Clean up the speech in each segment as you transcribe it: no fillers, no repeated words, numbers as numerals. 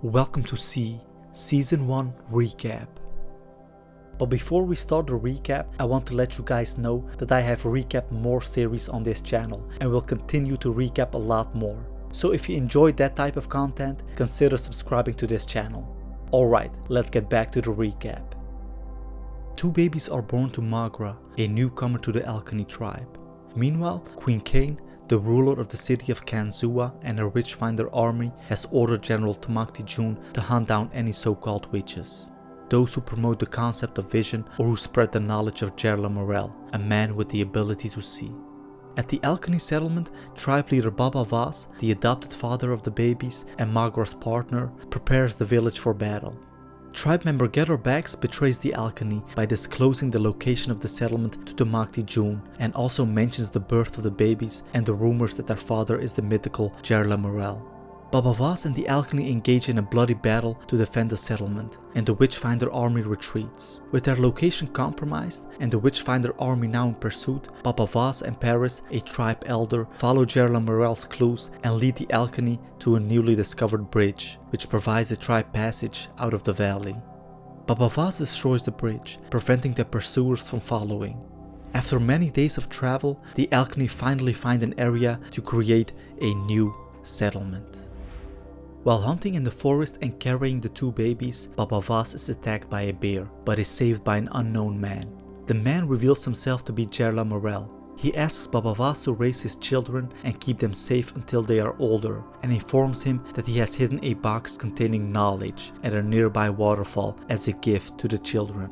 Welcome to Season 1 Recap. But before we start the recap, I want to let you guys know that I have recapped more series on this channel and will continue to recap a lot more. So if you enjoyed that type of content, consider subscribing to this channel. Alright, let's get back to the recap. Two babies are born to Magra, a newcomer to the Alkani tribe. Meanwhile, Queen Kane, the ruler of the city of Kanzua and her witchfinder army, has ordered General Tamakti Jun to hunt down any so-called witches. Those who promote the concept of vision or who spread the knowledge of Gerla Morel, a man with the ability to see. At the Alkani settlement, tribe leader Baba Vaz, the adopted father of the babies and Magra's partner, prepares the village for battle. Tribe member Getterbax betrays the Alkani by disclosing the location of the settlement to Tamakti Jun and also mentions the birth of the babies and the rumors that their father is the mythical Gerla Morel. Baba Vaz and the Alkani engage in a bloody battle to defend the settlement, and the Witchfinder army retreats. With their location compromised and the Witchfinder army now in pursuit, Baba Vaz and Paris, a tribe elder, follow Gerla Morel's clues and lead the Alkani to a newly discovered bridge, which provides the tribe passage out of the valley. Baba Vaz destroys the bridge, preventing the pursuers from following. After many days of travel, the Alkani finally find an area to create a new settlement. While hunting in the forest and carrying the two babies, Baba Vaz is attacked by a bear, but is saved by an unknown man. The man reveals himself to be Gerla Morel. He asks Baba Vaz to raise his children and keep them safe until they are older, and informs him that he has hidden a box containing knowledge at a nearby waterfall as a gift to the children.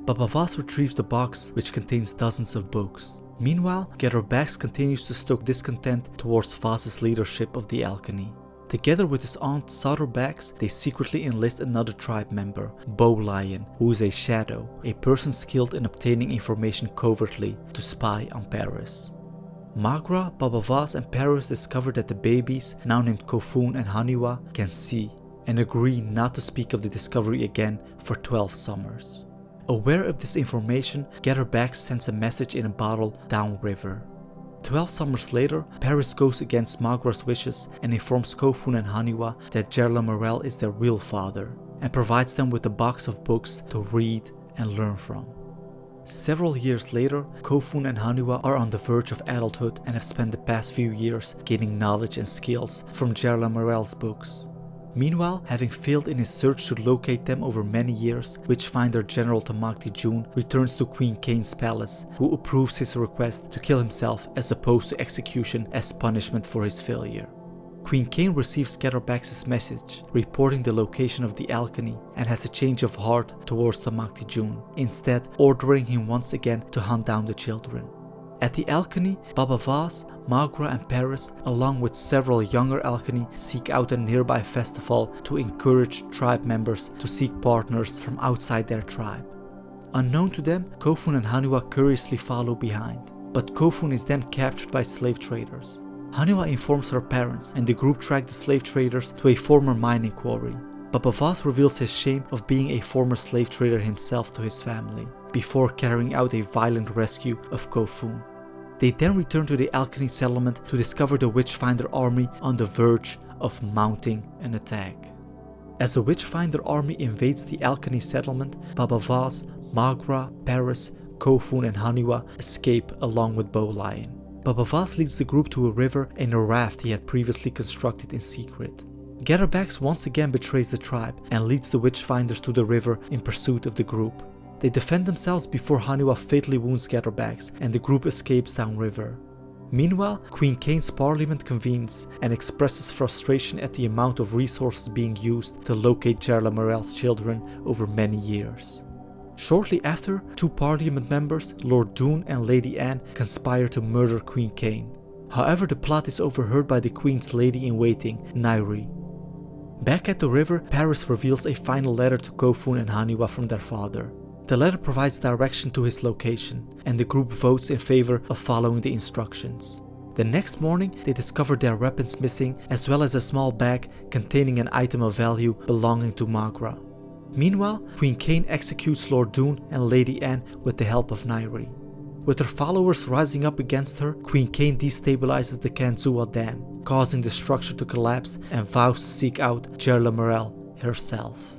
Baba Vaz retrieves the box, which contains dozens of books. Meanwhile, Getterbax continues to stoke discontent towards Vaz's leadership of the Alkani. Together with his aunt Soderbax, they secretly enlist another tribe member, Bow Lion, who is a shadow, a person skilled in obtaining information covertly to spy on Paris. Magra, Baba Vaz and Paris discover that the babies, now named Foon and Haniwa, can see, and agree not to speak of the discovery again for 12 summers. Aware of this information, Getterbax sends a message in a bottle downriver. 12 summers later, Paris goes against Magra's wishes and informs Foon and Haniwa that Gerla Morel is their real father, and provides them with a box of books to read and learn from. Several years later, Foon and Haniwa are on the verge of adulthood and have spent the past few years gaining knowledge and skills from Gerla Morel's books. Meanwhile, having failed in his search to locate them over many years, Witchfinder General Tamakti Jun returns to Queen Kane's palace, who approves his request to kill himself as opposed to execution as punishment for his failure. Queen Kane receives Getterbax's message, reporting the location of the Alkani, and has a change of heart towards Tamakti Jun, instead ordering him once again to hunt down the children. At the Alkani, Baba Vaz, Magra and Paris, along with several younger Alkani, seek out a nearby festival to encourage tribe members to seek partners from outside their tribe. Unknown to them, Foon and Haniwa curiously follow behind, but Foon is then captured by slave traders. Haniwa informs her parents, and the group track the slave traders to a former mining quarry. Baba Vaz reveals his shame of being a former slave trader himself to his family, before carrying out a violent rescue of Foon. They then return to the Alkani settlement to discover the Witchfinder army on the verge of mounting an attack. As the Witchfinder army invades the Alkani settlement, Baba Vaz, Magra, Paris, Foon and Haniwa escape along with Bow Lion. Baba Vaz leads the group to a river in a raft he had previously constructed in secret. Getterbax once again betrays the tribe and leads the Witchfinders to the river in pursuit of the group. They defend themselves before Haniwa fatally wounds Getterbax and the group escapes downriver. Meanwhile, Queen Kane's parliament convenes and expresses frustration at the amount of resources being used to locate Gerla Morel's children over many years. Shortly after, two parliament members, Lord Doon and Lady Anne, conspire to murder Queen Kane. However, the plot is overheard by the Queen's lady-in-waiting, Nairi. Back at the river, Paris reveals a final letter to Foon and Haniwa from their father. The letter provides direction to his location, and the group votes in favor of following the instructions. The next morning, they discover their weapons missing, as well as a small bag containing an item of value belonging to Magra. Meanwhile, Queen Kane executes Lord Doon and Lady Anne with the help of Nairi. With her followers rising up against her, Queen Kane destabilizes the Kanzua Dam, causing the structure to collapse, and vows to seek out Gerla Morel herself.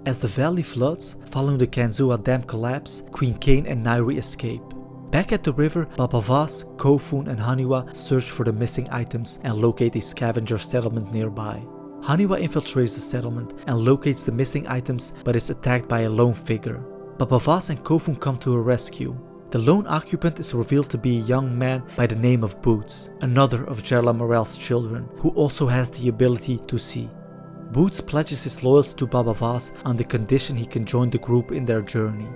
As the valley floods, following the Kanzua Dam collapse, Queen Kane and Nairi escape. Back at the river, Baba Vas, Foon, and Haniwa search for the missing items and locate a scavenger settlement nearby. Haniwa infiltrates the settlement and locates the missing items, but is attacked by a lone figure. Baba Vas and Foon come to her rescue. The lone occupant is revealed to be a young man by the name of Boots, another of Gerla Morel's children, who also has the ability to see. Boots pledges his loyalty to Baba Vas on the condition he can join the group in their journey.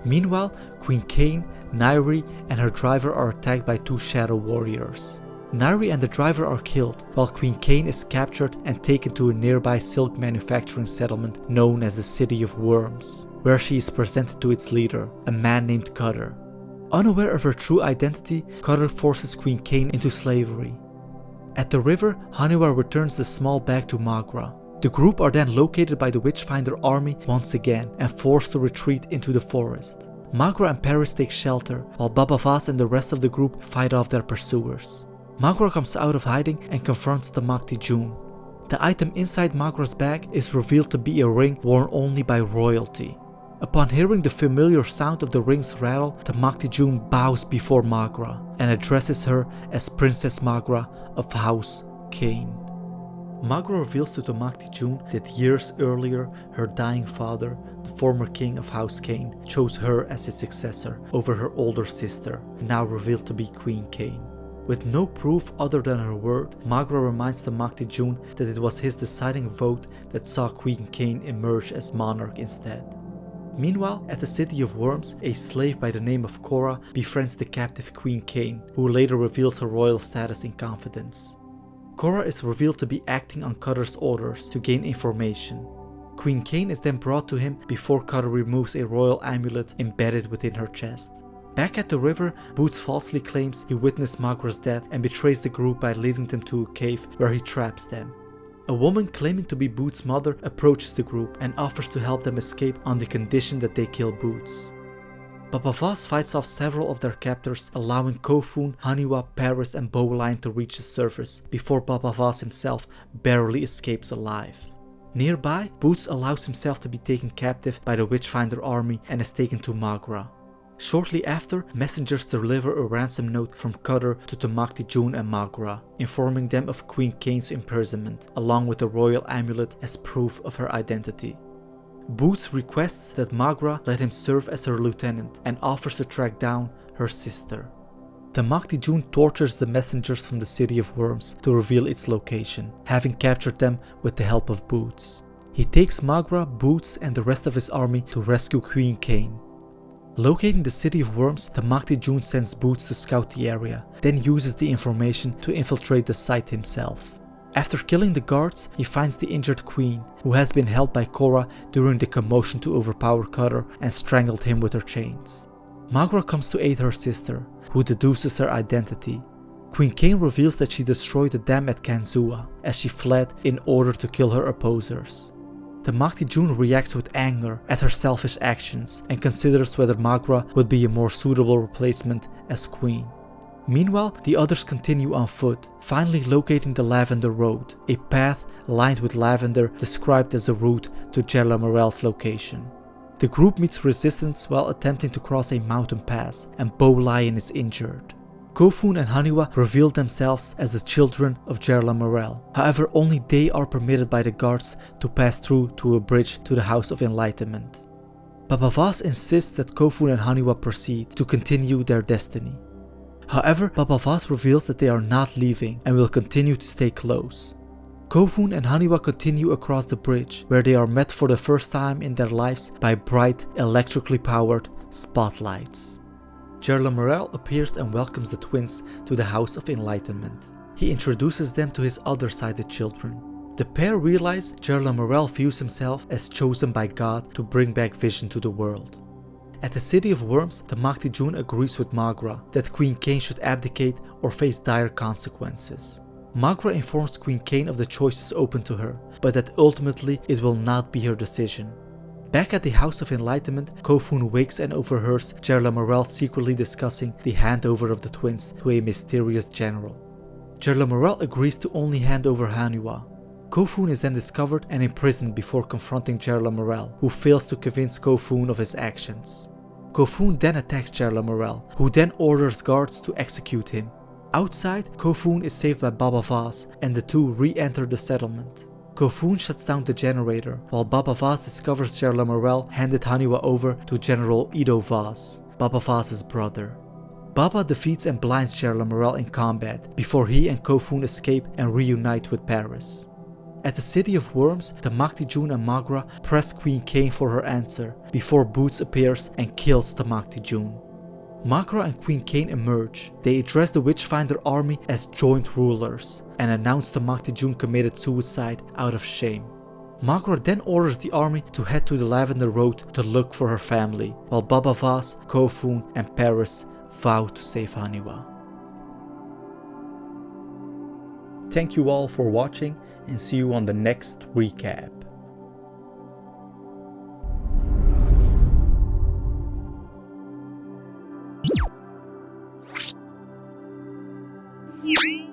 Meanwhile, Queen Kane, Nairi, and her driver are attacked by two shadow warriors. Nairi and the driver are killed, while Queen Kane is captured and taken to a nearby silk manufacturing settlement known as the City of Worms, where she is presented to its leader, a man named Cutter. Unaware of her true identity, Cutter forces Queen Kane into slavery. At the river, Haniwa returns the small bag to Magra. The group are then located by the Witchfinder army once again and forced to retreat into the forest. Magra and Paris take shelter, while Baba Vas and the rest of the group fight off their pursuers. Magra comes out of hiding and confronts the Makti June. The item inside Magra's bag is revealed to be a ring worn only by royalty. Upon hearing the familiar sound of the ring's rattle, the Makti June bows before Magra and addresses her as Princess Magra of House Kane. Magra reveals to the Makti June that years earlier, her dying father, the former king of House Kane, chose her as his successor over her older sister, now revealed to be Queen Kane. With no proof other than her word, Magra reminds the Makti June that it was his deciding vote that saw Queen Kane emerge as monarch instead. Meanwhile, at the City of Worms, a slave by the name of Cora befriends the captive Queen Kane, who later reveals her royal status in confidence. Cora is revealed to be acting on Cutter's orders to gain information. Queen Kane is then brought to him before Cutter removes a royal amulet embedded within her chest. Back at the river, Boots falsely claims he witnessed Magra's death and betrays the group by leading them to a cave where he traps them. A woman claiming to be Boots' mother approaches the group and offers to help them escape on the condition that they kill Boots. Baba Vas fights off several of their captors, allowing Foon, Haniwa, Paris, and Bowline to reach the surface before Baba Vas himself barely escapes alive. Nearby, Boots allows himself to be taken captive by the Witchfinder army and is taken to Magra. Shortly after, messengers deliver a ransom note from Cutter to Makti June and Magra, informing them of Queen Kane's imprisonment, along with the royal amulet as proof of her identity. Boots requests that Magra let him serve as her lieutenant and offers to track down her sister. The Makti June tortures the messengers from the City of Worms to reveal its location, having captured them with the help of Boots. He takes Magra, Boots, and the rest of his army to rescue Queen Kane. Locating the City of Worms, the Makti June sends Boots to scout the area, then uses the information to infiltrate the site himself. After killing the guards, he finds the injured queen, who has been held by Cora during the commotion to overpower Cutter and strangled him with her chains. Magra comes to aid her sister, who deduces her identity. Queen Kane reveals that she destroyed the dam at Kanzua, as she fled in order to kill her opposers. The Makti June reacts with anger at her selfish actions and considers whether Magra would be a more suitable replacement as queen. Meanwhile, the others continue on foot, finally locating the Lavender Road, a path lined with lavender described as a route to Gerla Morel's location. The group meets resistance while attempting to cross a mountain pass, and Bowlion is injured. Foon and Haniwa reveal themselves as the children of Gerla Morel. However, only they are permitted by the guards to pass through to a bridge to the House of Enlightenment. Baba Vas insists that Foon and Haniwa proceed to continue their destiny. However, Baba Vas reveals that they are not leaving and will continue to stay close. Foon and Haniwa continue across the bridge, where they are met for the first time in their lives by bright, electrically powered spotlights. Gerla Morel appears and welcomes the twins to the House of Enlightenment. He introduces them to his other-sided children. The pair realize Gerla Morel views himself as chosen by God to bring back vision to the world. At the City of Worms, the Makti June agrees with Magra that Queen Kane should abdicate or face dire consequences. Magra informs Queen Kane of the choices open to her, but that ultimately it will not be her decision. Back at the House of Enlightenment, Foon wakes and overhears Gerla Morel secretly discussing the handover of the twins to a mysterious general. General Morel agrees to only hand over Haniwa. Foon is then discovered and imprisoned before confronting General Morel, who fails to convince Foon of his actions. Foon then attacks General Morel, who then orders guards to execute him. Outside, Foon is saved by Baba Vaz and the two re-enter the settlement. Foon shuts down the generator, while Baba Vaz discovers General Morel handed Haniwa over to General Ido Vaz, Baba Vaz's brother. Baba defeats and blinds General Morel in combat before he and Foon escape and reunite with Paris. At the City of Worms, the Makti-Jun and Magra press Queen Kane for her answer before Boots appears and kills the Makti-Jun. Magra and Queen Kane emerge. They address the Witchfinder army as joint rulers and announce the Makti-Jun committed suicide out of shame. Magra then orders the army to head to the Lavender Road to look for her family, while Baba Vaz, Foon and Paris vow to save Haniwa. Thank you all for watching and see you on the next recap. Yeah.